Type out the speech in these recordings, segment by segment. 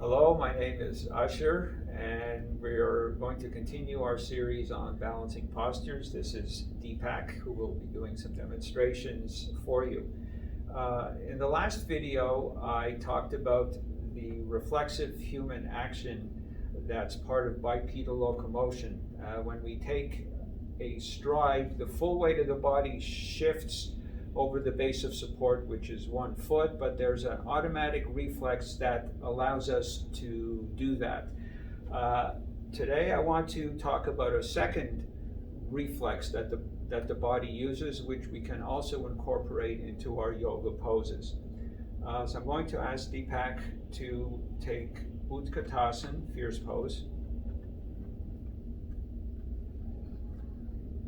Hello, my name is Usher, and we are going to continue our series on balancing postures. This is Deepak, who will be doing some demonstrations for you. In the last video, I talked about the reflexive human action that's part of bipedal locomotion. When we take a stride, the full weight of the body shifts over the base of support, which is 1 foot, but there's an automatic reflex that allows us to do that. Today I want to talk about a second reflex that the body uses, which we can also incorporate into our yoga poses. So I'm going to ask Deepak to take Utkatasana, fierce pose.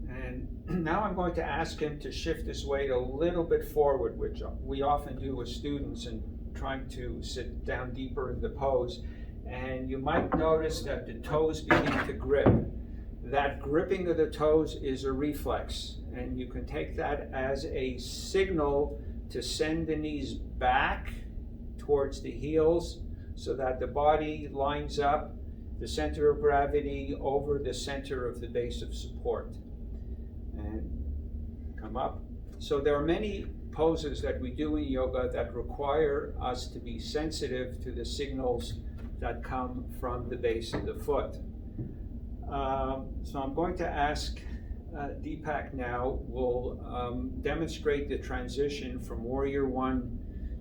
And now I'm going to ask him to shift his weight a little bit forward, which we often do with students and trying to sit down deeper in the pose. And you might notice that the toes begin to grip. That gripping of the toes is a reflex, and you can take that as a signal to send the knees back towards the heels so that the body lines up the center of gravity over the center of the base of support. And come up. So there are many poses that we do in yoga that require us to be sensitive to the signals that come from the base of the foot. So I'm going to ask Deepak now will demonstrate the transition from Warrior 1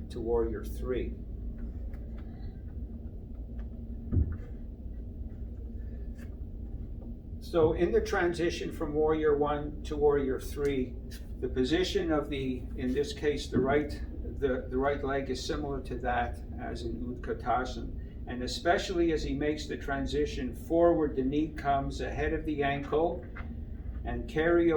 to Warrior 3. So in the transition from Warrior 1 to Warrior 3, the position of in this case, the right leg is similar to that as in Utkatasana. And especially as he makes the transition forward, the knee comes ahead of the ankle, and Karya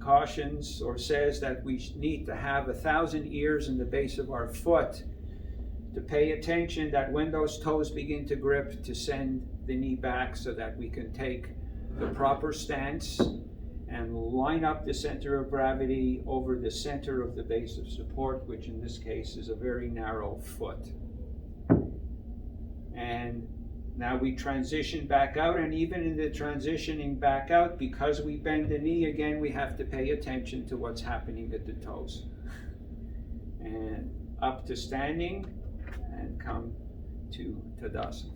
cautions or says that we need to have 1,000 ears in the base of our foot to pay attention that when those toes begin to grip, to send the knee back so that we can take the proper stance and line up the center of gravity over the center of the base of support, which in this case is a very narrow foot. And now we transition back out, and even in the transitioning back out, because we bend the knee again, we have to pay attention to what's happening at the toes. And up to standing, and come to Tadasana.